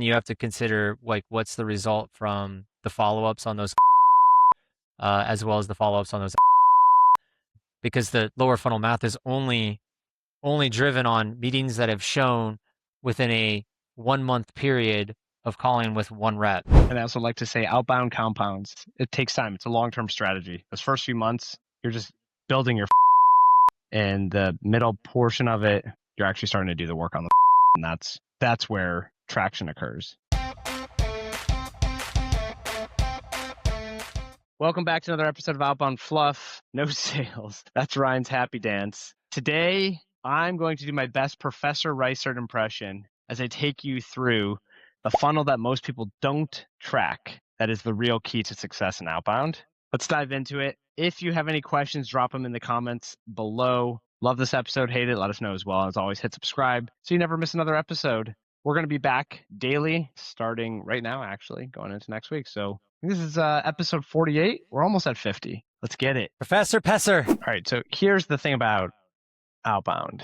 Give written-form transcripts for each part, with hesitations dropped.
you have to consider like what's the result from the follow-ups on those, as well as the follow-ups on those, because the lower funnel math is only driven on meetings that have shown within a 1 month period of calling with one rep. And I also like to say outbound compounds. It takes time. It's a long-term strategy. Those first few months, you're just building your and the middle portion of it, you're actually starting to do the work on the and that's where traction occurs. Welcome back to another episode of Outbound Fluff. No sales. That's Ryan's happy dance. Today, I'm going to do my best Professor Reisert impression as I take you through the funnel that most people don't track. That is the real key to success in outbound. Let's dive into it. If you have any questions, drop them in the comments below. Love this episode, hate it, let us know as well. As always, hit subscribe so you never miss another episode. We're going to be back daily, starting right now, actually, going into next week. So this is episode 48. We're almost at 50. Let's get it. Professor Pessar. All right, so here's the thing about outbound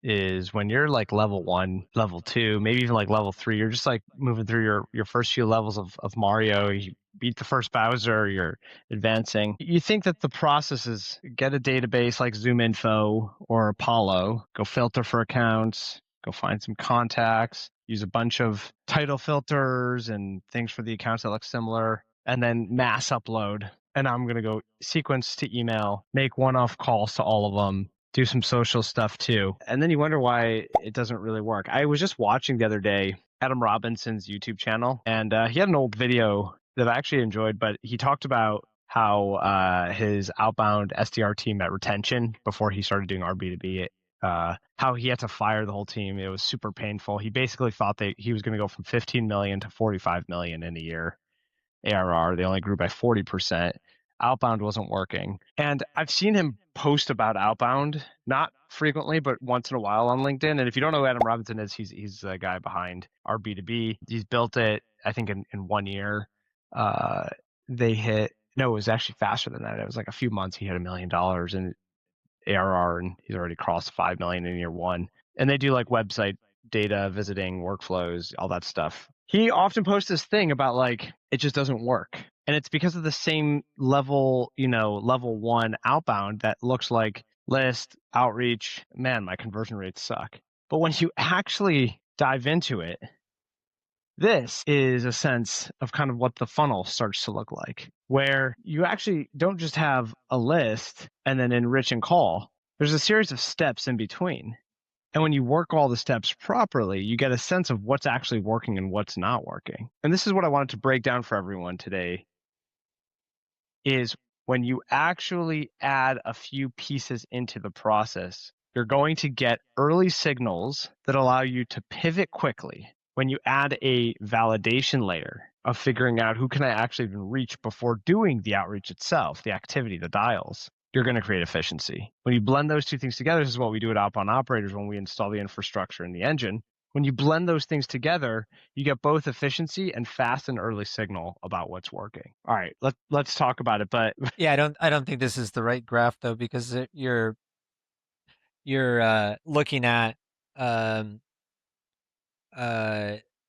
is when you're like level 1, level 2, maybe even like level 3, you're just like moving through your first few levels of Mario. You beat the first Bowser, you're advancing. You think that the process is get a database like ZoomInfo or Apollo, go filter for accounts, go find some contacts, use a bunch of title filters and things for the accounts that look similar, and then mass upload. And I'm going to go sequence to email, make one-off calls to all of them, do some social stuff too. And then you wonder why it doesn't really work. I was just watching the other day Adam Robinson's YouTube channel, and he had an old video that I actually enjoyed, but he talked about how his outbound SDR team at retention before he started doing RB2B, how he had to fire the whole team. It was super painful. He basically thought that he was going to go from 15 million to 45 million in a year ARR. They only grew by 40%. Outbound wasn't working. And I've seen him post about outbound, not frequently, but once in a while on LinkedIn. And if you don't know who Adam Robinson is, he's the guy behind our B2B. He's built it, I think, in 1 year. It was actually faster than that. It was like a few months. He had $1 million in ARR, and he's already crossed 5 million in year 1. And they do like website data, visiting, workflows, all that stuff. He often posts this thing about like, it just doesn't work. And it's because of the same level, level 1 outbound that looks like list, outreach. Man, my conversion rates suck. But when you actually dive into it, this is a sense of kind of what the funnel starts to look like, where you actually don't just have a list and then enrich and call. There's a series of steps in between. And when you work all the steps properly, you get a sense of what's actually working and what's not working. And this is what I wanted to break down for everyone today, is when you actually add a few pieces into the process, you're going to get early signals that allow you to pivot quickly. When you add a validation layer of figuring out who can I actually even reach before doing the outreach itself, the activity, the dials, you're going to create efficiency. When you blend those two things together, this is what we do at Outbound Operators when we install the infrastructure and the engine. When you blend those things together, you get both efficiency and fast and early signal about what's working. All right, let's talk about it. But yeah, I don't think this is the right graph though, because you're looking at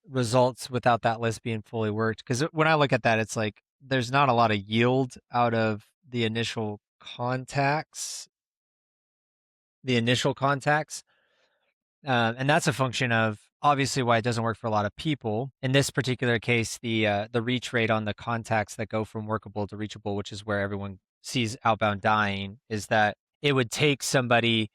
results without that list being fully worked. Because when I look at that, it's like there's not a lot of yield out of the initial contacts. And that's a function of obviously why it doesn't work for a lot of people. In this particular case, the reach rate on the contacts that go from workable to reachable, which is where everyone sees outbound dying, is that it would take somebody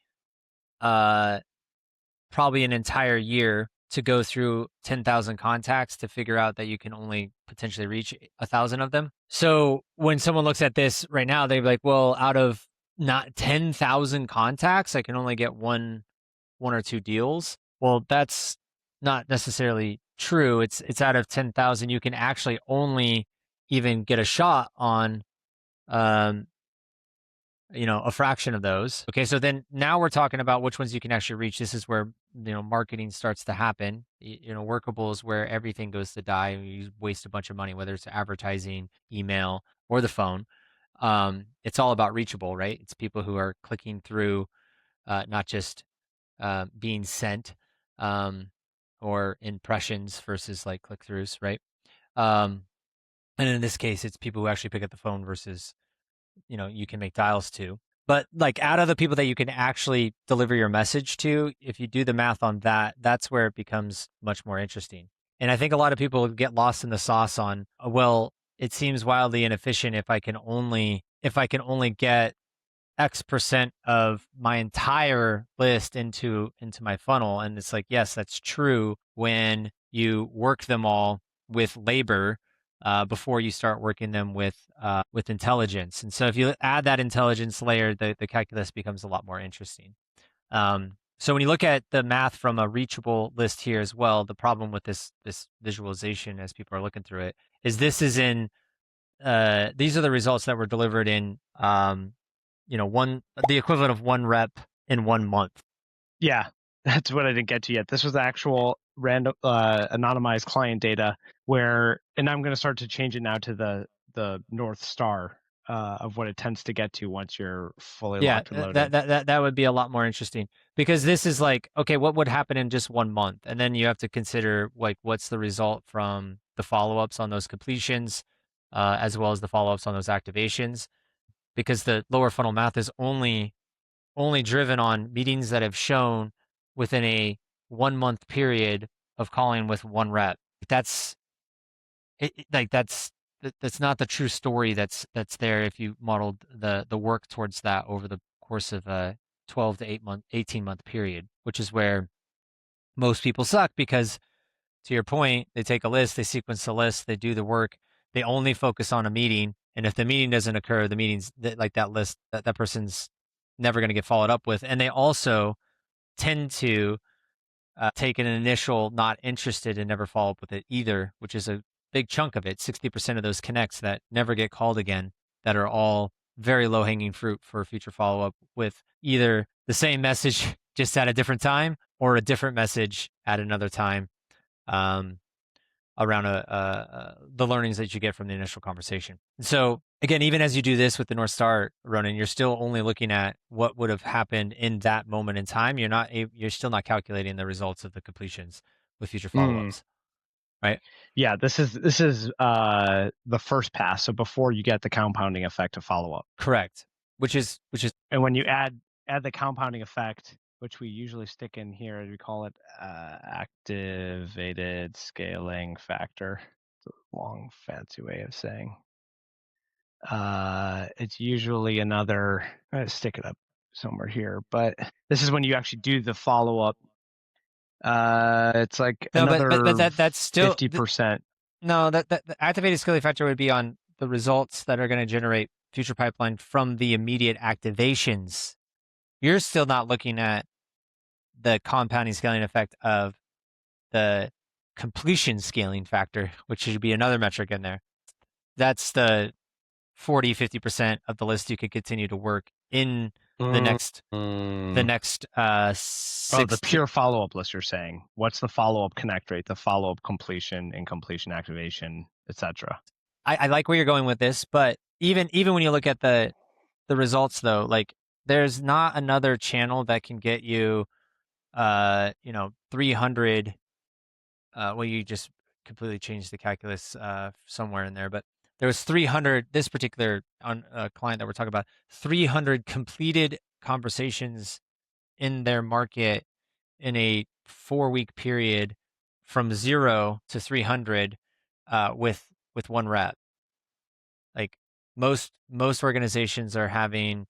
probably an entire year to go through 10,000 contacts to figure out that you can only potentially reach 1,000 of them. So when someone looks at this right now, they'd be like, well, out of not 10,000 contacts, I can only get one or two deals. Well, that's not necessarily true. It's out of 10,000, you can actually only even get a shot on a fraction of those. Okay, so then now we're talking about which ones you can actually reach. This is where marketing starts to happen. Workable is where everything goes to die. You waste a bunch of money, whether it's advertising, email, or the phone. It's all about reachable, right? It's people who are clicking through, not just being sent. or impressions versus like click throughs, right? Um, and in this case, it's people who actually pick up the phone versus, you can make dials to. But like out of the people that you can actually deliver your message to, if you do the math on that, that's where it becomes much more interesting. And I think a lot of people get lost in the sauce on, well, it seems wildly inefficient if I can only get X% of my entire list into my funnel. And it's like, yes, that's true when you work them all with labor before you start working them with intelligence. And so if you add that intelligence layer, the calculus becomes a lot more interesting. So when you look at the math from a reachable list here as well, the problem with this visualization as people are looking through it is these are the results that were delivered in the equivalent of 1 rep in 1 month. Yeah, that's what I didn't get to yet. This was actual random anonymized client data and I'm going to start to change it now to the North Star of what it tends to get to once you're fully Yeah, locked and loaded. that would be a lot more interesting because this is like, okay, what would happen in just 1 month? And then you have to consider like what's the result from the follow-ups on those completions, as well as the follow-ups on those activations, because the lower funnel math is only driven on meetings that have shown within a 1 month period of calling with 1 rep. That's like that's not the true story that's there if you modeled the work towards that over the course of a 12 to 18 month period, which is where most people suck because, to your point, they take a list, they sequence the list, they do the work, they only focus on a meeting, and if the meeting doesn't occur, the meetings like that list that person's never going to get followed up with, and they also tend to take an initial not interested and never follow up with it either, which is a big chunk of it. 60% of those connects that never get called again, that are all very low hanging fruit for future follow up with either the same message just at a different time or a different message at another time, um, around the learnings that you get from the initial conversation. So again, even as you do this with the North Star, Ronen, you're still only looking at what would have happened in that moment in time. You're still not calculating the results of the completions with future Mm. follow-ups, right? Yeah, this is the first pass, so before you get the compounding effect of follow up. Correct. Which is And when you add the compounding effect, which we usually stick in here, we call it activated scaling factor. It's a long fancy way of saying. It's usually another. I'm gonna stick it up somewhere here, but this is when you actually do the follow up. It's like no, but another that's still 50%. no, that the activated scaling factor would be on the results that are going to generate future pipeline from the immediate activations. You're still not looking at the compounding scaling effect of the completion scaling factor, which should be another metric in there. That's the 40-50% of the list you could continue to work in the Mm. next the Mm. next Oh, the six to pure follow-up list you're saying. What's the follow-up connect rate, the follow-up completion, incompletion activation, etc.? I like where you're going with this, but even when you look at the results though, like there's not another channel that can get you 300. Well, you just completely changed the calculus somewhere in there, but there was 300. This particular client that we're talking about, 300 completed conversations in their market in a 4 week period, from 0 to 300, with 1 rep. Like most organizations are having,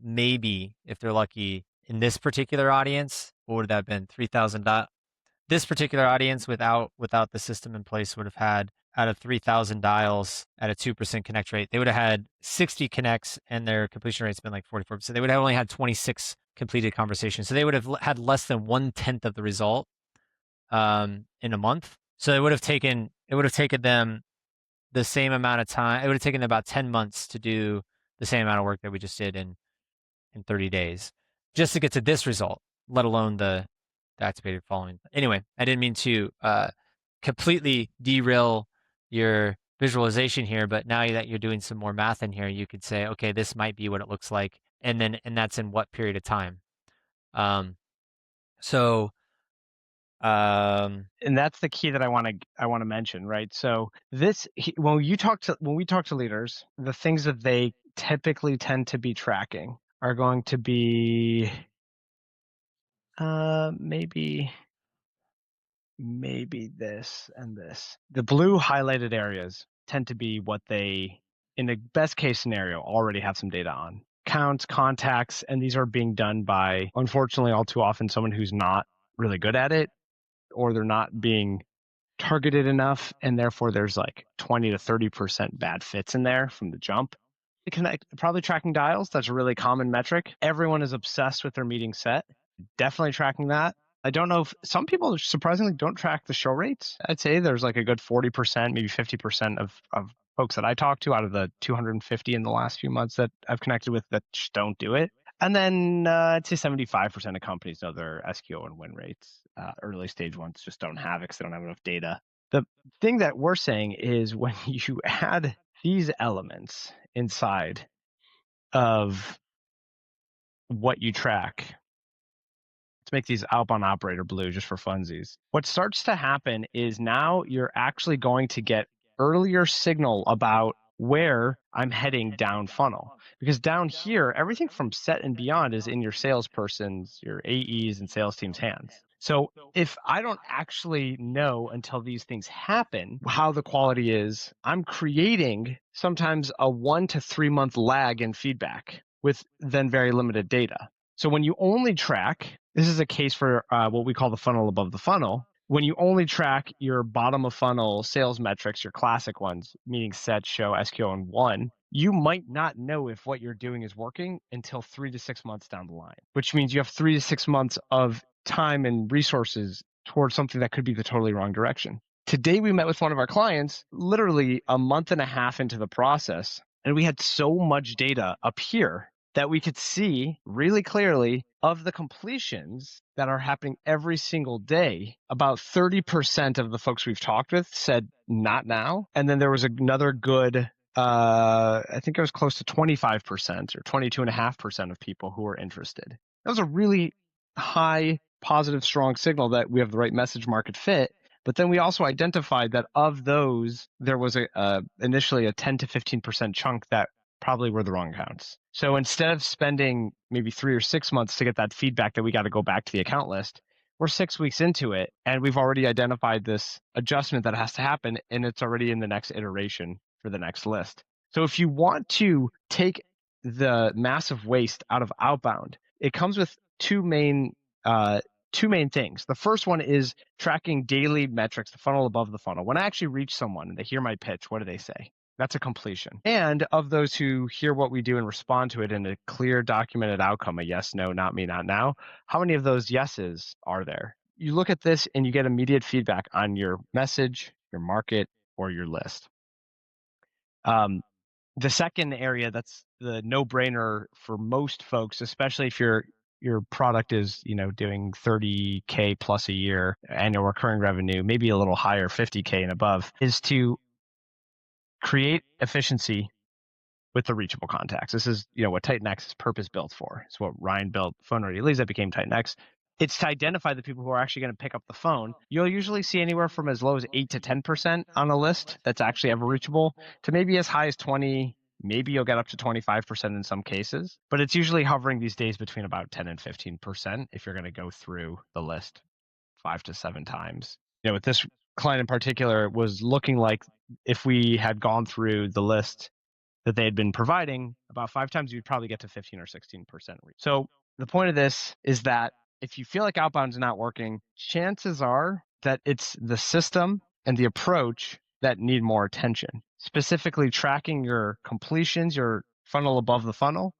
maybe if they're lucky in this particular audience, what would that have been? 3,000. This particular audience without the system in place would have had, out of 3,000 dials at a 2% connect rate, they would have had 60 connects and their completion rate's been like 44%. They would have only had 26 completed conversations. So they would have had less than 1/10 of the result in a month. So it would have taken them the same amount of time. It would have taken them about 10 months to do the same amount of work that we just did in 30 days just to get to this result, let alone the activated following. Anyway, I didn't mean to completely derail your visualization here, but now that you're doing some more math in here, you could say, okay, this might be what it looks like, and that's in what period of time. Um, so And that's the key that I want to mention, right? So when we talk to leaders, the things that they typically tend to be tracking are going to be maybe this and this. The blue highlighted areas tend to be what they, in the best case scenario, already have some data on. Counts, contacts, and these are being done by, unfortunately, all too often, someone who's not really good at it, or they're not being targeted enough, and therefore there's like 20 to 30% bad fits in there from the jump. Probably tracking dials, that's a really common metric. Everyone is obsessed with their meeting set. Definitely tracking that. I don't know if some people surprisingly don't track the show rates. I'd say there's like a good 40%, maybe 50% of folks that I talk to out of the 250 in the last few months that I've connected with that just don't do it. And then I'd say 75% of companies know their SQO and win rates. Early stage ones just don't have it because they don't have enough data. The thing that we're saying is when you add these elements inside of what you track, let's make these outbound operator blue just for funsies. What starts to happen is now you're actually going to get earlier signal about where I'm heading down funnel. Because down here, everything from set and beyond is in your salesperson's, your AEs and sales team's hands. So if I don't actually know until these things happen how the quality is, I'm creating sometimes a 1 to 3 month lag in feedback with then very limited data. So when you only track, this is a case for what we call the funnel above the funnel. When you only track your bottom of funnel sales metrics, your classic ones, meaning set, show, SQO, and one, you might not know if what you're doing is working until 3 to 6 months down the line, which means you have 3 to 6 months of time and resources towards something that could be the totally wrong direction. Today, we met with one of our clients literally a month and a half into the process, and we had so much data up here that we could see really clearly of the completions that are happening every single day. About 30% of the folks we've talked with said not now. And then there was another good, I think it was close to 25% or 22.5% of people who were interested. That was a really high, positive, strong signal that we have the right message market fit. But then we also identified that of those, there was initially a 10 to 15% chunk that probably were the wrong accounts. So instead of spending maybe 3 or 6 months to get that feedback that we got to go back to the account list, we're 6 weeks into it and we've already identified this adjustment that has to happen, and it's already in the next iteration for the next list. So if you want to take the massive waste out of outbound, it comes with two main things. The first one is tracking daily metrics, the funnel above the funnel. When I actually reach someone and they hear my pitch, what do they say? That's a completion. And of those who hear what we do and respond to it in a clear documented outcome, a yes, no, not me, not now, how many of those yeses are there? You look at this and you get immediate feedback on your message, your market, or your list. The second area that's the no-brainer for most folks, especially if your product is, doing 30K plus a year annual recurring revenue, maybe a little higher, 50K and above, is to create efficiency with the reachable contacts. This is, what TitanX is purpose built for. It's what Ryan built Phone Ready Leads that became TitanX. It's to identify the people who are actually going to pick up the phone. You'll usually see anywhere from as low as 8 to 10% on a list that's actually ever reachable to maybe as high as 20. Maybe you'll get up to 25% in some cases, but it's usually hovering these days between about 10 and 15% if you're going to go through the list 5 to 7 times. With this client in particular, it was looking like if we had gone through the list that they had been providing about 5 times, you'd probably get to 15 or 16%. So the point of this is that if you feel like outbound is not working, chances are that it's the system and the approach that need more attention. Specifically tracking your completions, your funnel above the funnel,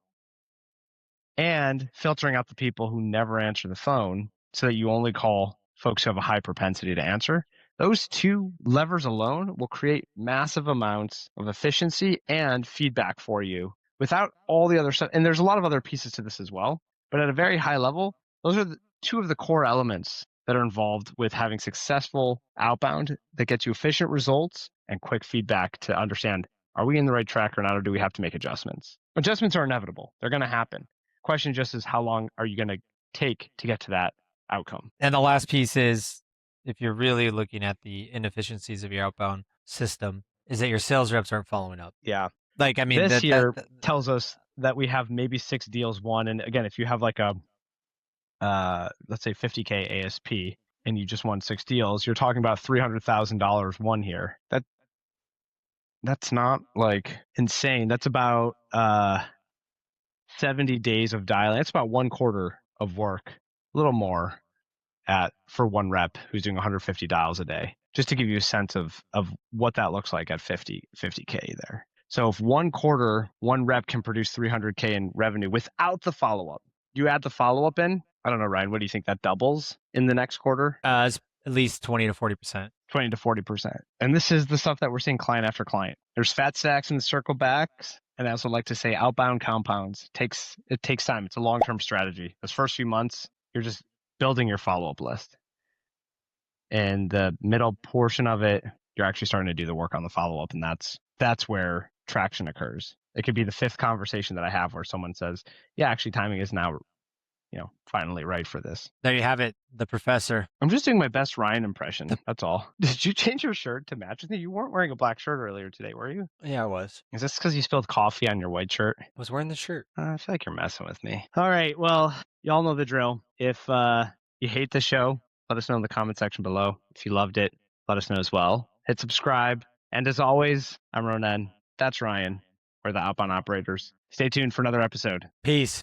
and filtering out the people who never answer the phone so that you only call folks who have a high propensity to answer. Those two levers alone will create massive amounts of efficiency and feedback for you without all the other stuff. And there's a lot of other pieces to this as well. But at a very high level, those are two of the core elements that are involved with having successful outbound that gets you efficient results and quick feedback to understand, are we in the right track or not, or do we have to make adjustments? Adjustments are inevitable. They're going to happen. Question just is how long are you going to take to get to that outcome? And the last piece is if you're really looking at the inefficiencies of your outbound system, is that your sales reps aren't following up. Yeah. Like, I mean, This that that, here that tells us that we have maybe 6 deals won. And again, if you have like a, let's say 50K ASP and you just won 6 deals, you're talking about $300,000 won here. That's not like insane. That's about 70 days of dialing. That's about 1/4 of work, a little more for one rep who's doing 150 dials a day, just to give you a sense of what that looks like at 50K there. So if 1/4, one rep can produce 300K in revenue without the follow-up. You add the follow-up in, I don't know, Ryan, what do you think that doubles in the next quarter? it's at least 20 to 40%. 20 to 40%. And this is the stuff that we're seeing client after client. There's fat stacks in the circle backs. And I also like to say outbound compounds. It takes time. It's a long-term strategy. Those first few months, you're just building your follow-up list. And the middle portion of it, you're actually starting to do the work on the follow-up. And that's where traction occurs. It could be the 5th conversation that I have where someone says, yeah, actually timing is now, finally right for this. There you have it, the professor. I'm just doing my best Ryan impression. That's all. Did you change your shirt to match with me? You weren't wearing a black shirt earlier today, were you? Yeah, I was. Is this because you spilled coffee on your white shirt? I was wearing the shirt. I feel like you're messing with me. All right. Well, y'all know the drill. If you hate the show, let us know in the comment section below. If you loved it, let us know as well. Hit subscribe. And as always, I'm Ronen. That's Ryan. We're the Outbound Operators. Stay tuned for another episode. Peace.